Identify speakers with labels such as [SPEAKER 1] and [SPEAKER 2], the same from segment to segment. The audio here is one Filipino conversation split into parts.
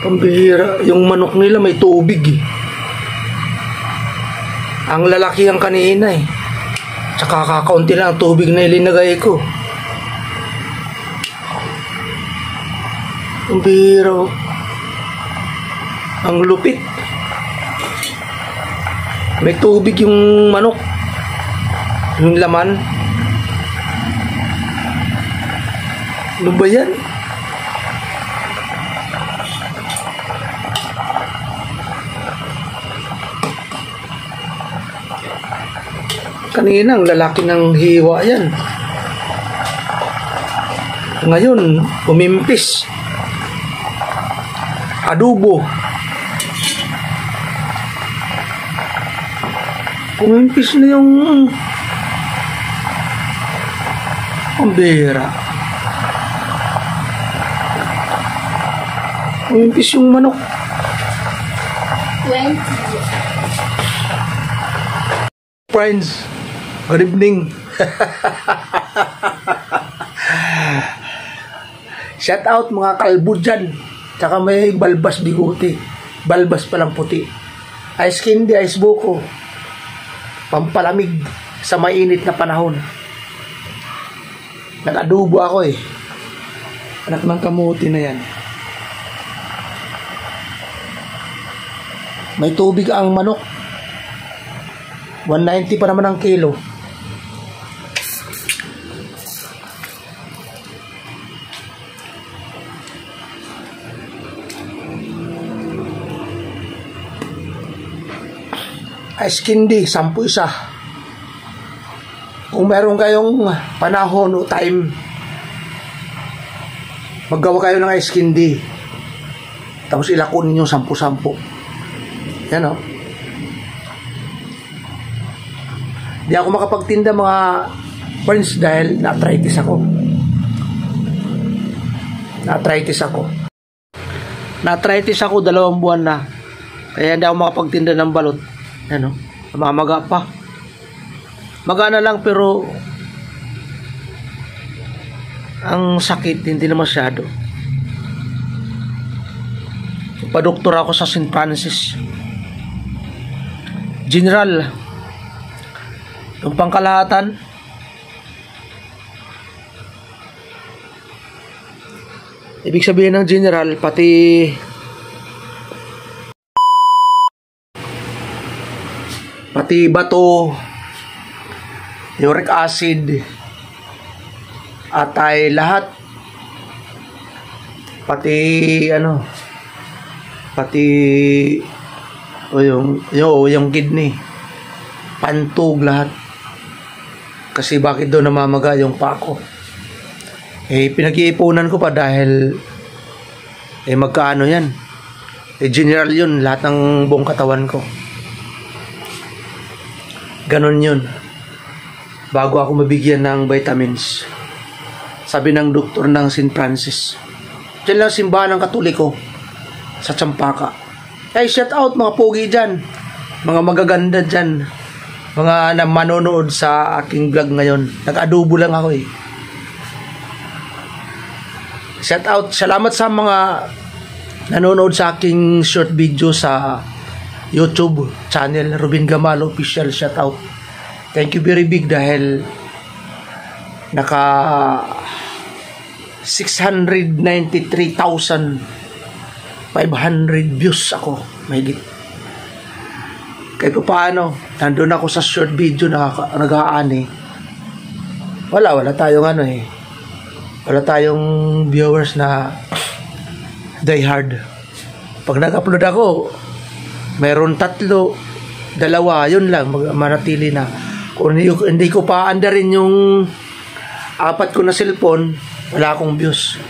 [SPEAKER 1] Pambihira. Yung manok nila may tubig eh. Ang lalaki ang kanina eh. Tsaka kakaunti lang ang tubig na ilinagay ko. Pambihira. Ang lupit. May tubig yung manok. Yung laman. Ano ba yan? Kanina ang lalaki ng hiwa yan. Ngayon, umimpis. Adobo. Umimpis na yung pambihira. Umimpis yung manok.
[SPEAKER 2] 20.
[SPEAKER 1] Friends, good evening. Shout out mga kalbo dyan. Tsaka may balbas bigote. Balbas palang puti. Ice candy, ice buko. Pampalamig sa mainit na panahon. Nag-adobo ako eh. Anak ng kamuti na yan. May tubig ang manok. 190 pa naman ang kilo. Ice candy, 10 isa. Kung meron kayong panahon o time, maggawa kayo ng ice candy. Tapos ilako ninyo 10-10. Yan o. Di ako makapagtinda mga friends dahil na-arthritis ako. Na-arthritis ako 2 buwan na. Kaya hindi ako makapagtinda ng balot. Ano? Mamaga pa. Magana lang pero ang sakit hindi na masyado. Pa-doktor ako sa St. Francis General. Yung pangkalahatan. Ibig sabihin ng general pati bato, uric acid, atay, lahat. Pati yung kidney, pantog, lahat. Kasi bakit doon namamaga yung pako? Pinag-iipunan ko pa dahil magkaano yan. General yun, lahat ng buong katawan ko. Ganon yun. Bago ako mabigyan ng vitamins. Sabi ng doktor ng St. Francis. Diyan lang simbahan ng Katoliko. Sa Champaka. Shout out mga pogi dyan. Mga magaganda dyan. Mga na manonood sa aking vlog ngayon. Nag-adobo lang ako eh. Shout out. Salamat sa mga nanonood sa aking short video sa YouTube channel Robin Gamalo Official. Shout out. Thank you very big dahil naka 693,500 views ako. Mahigit. Kahit paano, nandun ako sa short video nag-aani. Wala tayong wala tayong viewers na die hard. Pag nag-upload ako, mayroon 3, 2, yun lang, manatili na. Kung hindi ko pa andarin yung 4 ko na cellphone, wala akong views.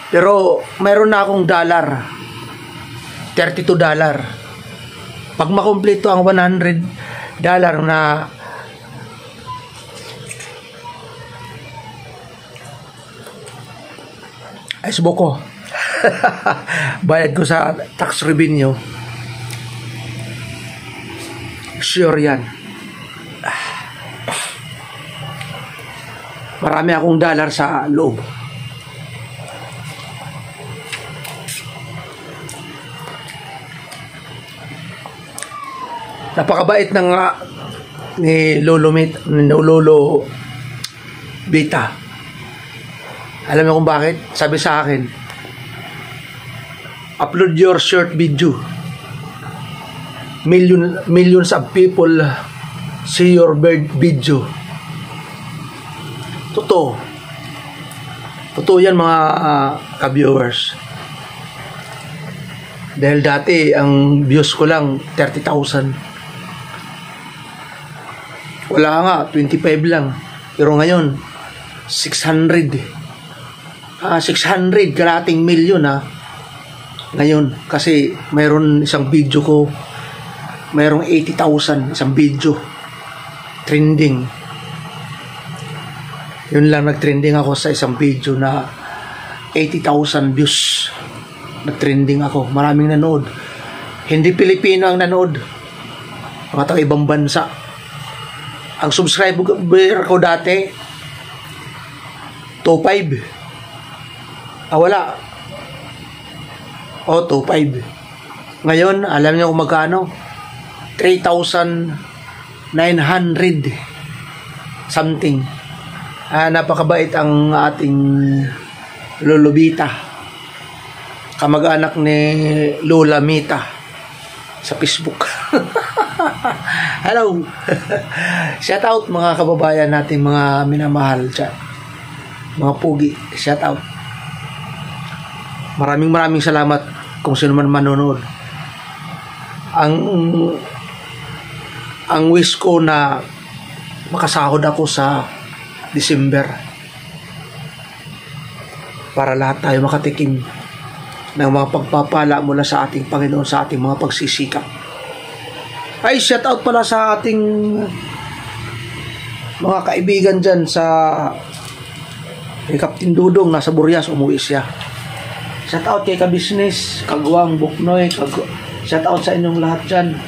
[SPEAKER 1] Pero mayroon na akong $32. Pag makumpleto ang $100 na ice buko, bayad ko sa tax revenue, sure yan. Marami akong dollar sa loob. Napakabait ng ni Lolo Bita. Alam mo kung bakit? Sabi sa akin, upload your short video. Millions of people see your video. Totoo yan mga ka-viewers. Dahil dati ang views ko lang 30,000. Wala nga, 25 lang. Pero ngayon 600 kalating milyon ngayon. Kasi mayroon isang video ko, mayroong 80,000 isang video trending. Yun lang, nag-trending ako sa isang video na 80,000 views. Nag-trending ako. Maraming nanood. Hindi Pilipino ang nanood. Mga taga ibang bansa. Ang subscriber ko dati 2.5. Wala. 2.5. Ngayon, alam niyo kung magkano? 3,900 something. Napakabait ang ating Lolo Bita, kamag-anak ni Lola Mita sa Facebook. Hello. Shout out mga kababayan natin, mga minamahal dyan, mga pugi. Shout out. Maraming salamat kung sino man manonood. Ang wish ko na makasahod ako sa December para lahat tayo makatikim ng mga pagpapala mula sa ating Panginoon sa ating mga pagsisikap. Ay, shout out pala sa ating mga kaibigan dyan sa Captain Dudong, nasa Burias, umuwi siya. Shout out kay Ka-Business, Kagwang, Buknoy, shout out sa inyong lahat dyan.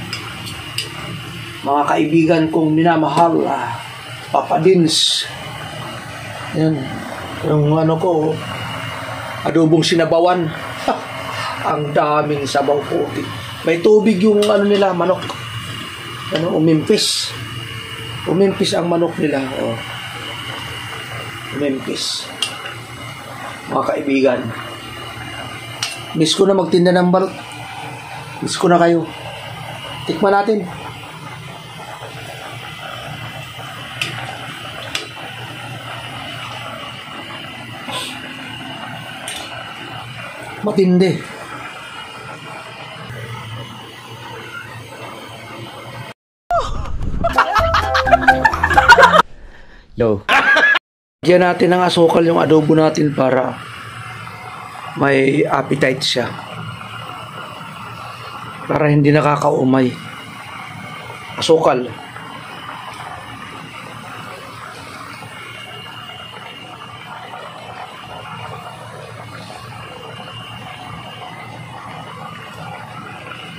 [SPEAKER 1] Mga kaibigan kong minamahal, Papa Dins. Yan. Yung ko, adobong sinabawan. Ang daming sabaw po. May tubig yung nila, manok. Umimpis. Umimpis ang manok nila. Umimpis. Mga kaibigan. Miss ko na magtinda ng balot. Miss ko na kayo. Tikman natin. Matindi. Yo. Diyan natin ng asukal yung adobo natin para may appetite siya. Para hindi nakakaumay. Asukal.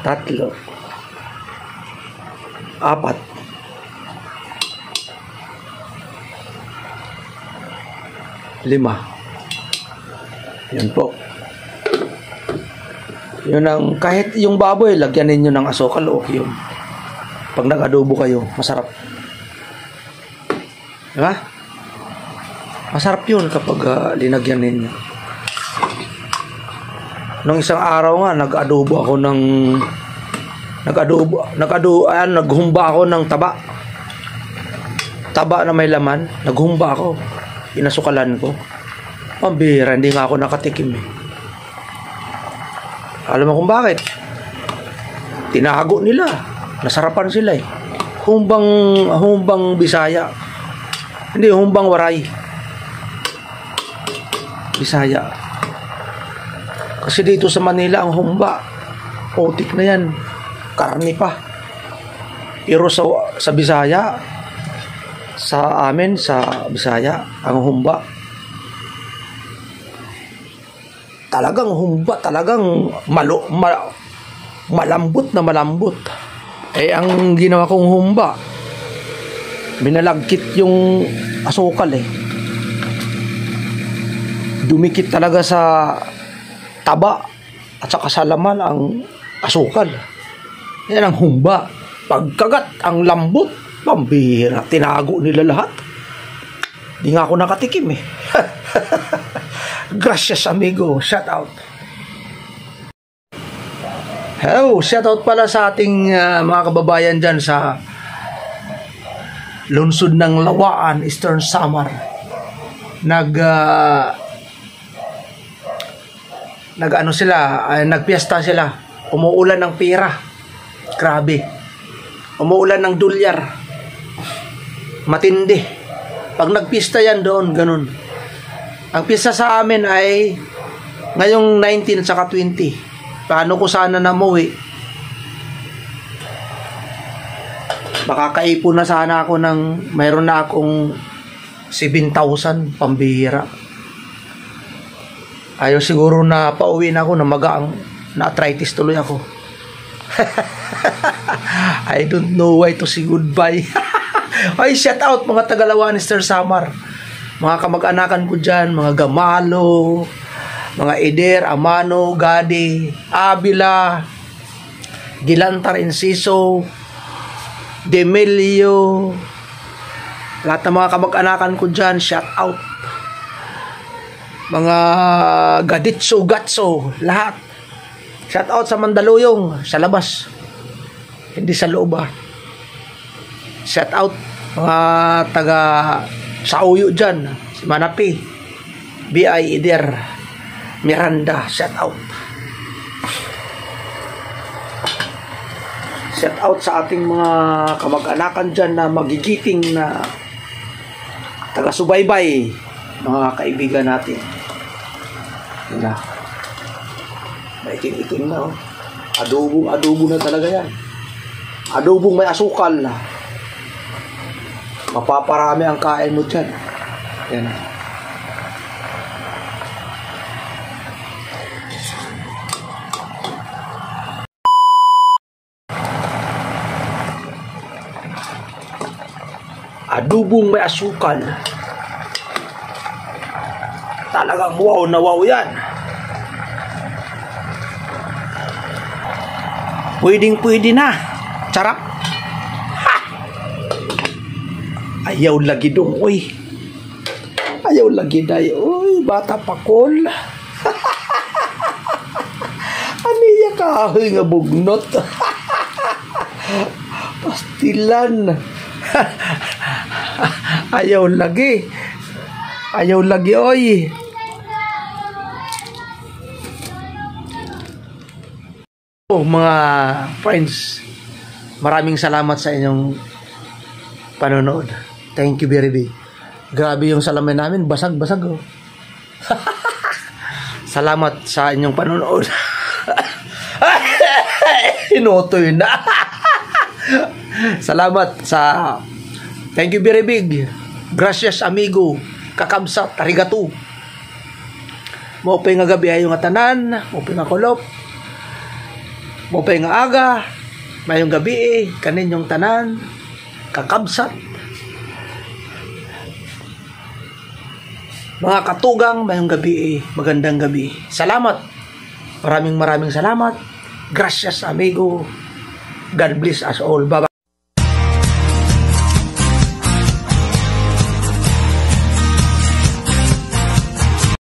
[SPEAKER 1] Tatlo. Apat. Lima. Yan po. Yun ang, kahit yung baboy, lagyan ninyo ng asukal, okay yun. Pag nag-adobo kayo, masarap. Diba? Masarap yun kapag linagyan ninyo. Nung isang araw nga, naghumba ako ng taba. Taba na may laman, naghumba ako. Pinasukalan ko. Pambira, hindi nga ako nakatikim eh. Alam mo kung bakit? Tinago nila. Nasarapan sila eh. Humbang Bisaya. Hindi, humbang Waray. Bisaya. Kasi dito sa Manila, ang humba, putik na yan. Karni pa. Pero sa Bisaya, sa amin, sa Bisaya, ang humba, talagang humba, talagang malambot na malambot. Eh, ang ginawa kong humba, binalagkit yung asukal eh. Dumikit talaga sa taba at saka sa laman ang asukal. Yan ang humba. Pagkagat, ang lambot. Pambihira. Tinago nila lahat. Di nga ako nakatikim eh. Gracias, amigo. Shout out. Hello, shout out pala sa ating mga kababayan dyan sa lungsod ng Lawaan, Eastern Samar. Nagpiesta sila. Umuulan ng pera. Grabe. Umuulan ng dolyar. Matindi. Pag nagpista yan doon, ganun. Ang pista sa amin ay ngayong 19 at saka 20. Paano ko sana namuwi? Makakaipon na sana ako ng mayroon na akong 7,000 pambihira. Ayaw siguro na pauwi na ako na magaang na-arthritis tuloy ako. I don't know why to say goodbye. Ay, shout out mga Tagalawan, Eastern Samar. Mga kamag-anakan ko dyan, mga Gamalo, mga Eder, Amano, Gadi, Abila, Gilantar, Enciso, Demelio, lahat ng mga kamag-anakan ko dyan, shout out. Mga Gaditso, Gatso, lahat. Shout out sa Mandaluyong, sa labas. Hindi sa loob ah. Shout out mga taga Sauyo dyan, si Manapi, B.I. Eder, Miranda, shout out. Shout out sa ating mga kamag-anakan dyan na magigiting na taga-subaybay, mga kaibigan natin. Yun na. Maitim-itim na. Oh. Adobo na talaga yan. Adobong may asukal. Mapaparami ang kain mo dyan. Yan. Adobong may asukal. Talagang wow na wow yan. Pwedeng-pwede na. Charap. Ha! Ayaw lagi dong, uy. Ayaw lagi day, uy. Bata pakol. Aniya kahoy nga bugnot. Pastilan. Ayaw lagi. Ayaw lagi, oy. Oh, mga friends, maraming salamat sa inyong panonood. Thank you very much. Grabe yung salamin namin, basag-basag oh. Salamat sa inyong panonood. Inotoy na. Salamat sa thank you very big. Gracias amigo. Kakabsat, arigato. Maupay nga gabi ayo nga tanan, maupay nga kulop. Maupay nga aga, mayong gabi kaninyong tanan, kakabsat. Mga katugang, mayong gabi magandang gabi. Salamat. Maraming salamat. Gracias amigo. God bless us all. Bye-bye.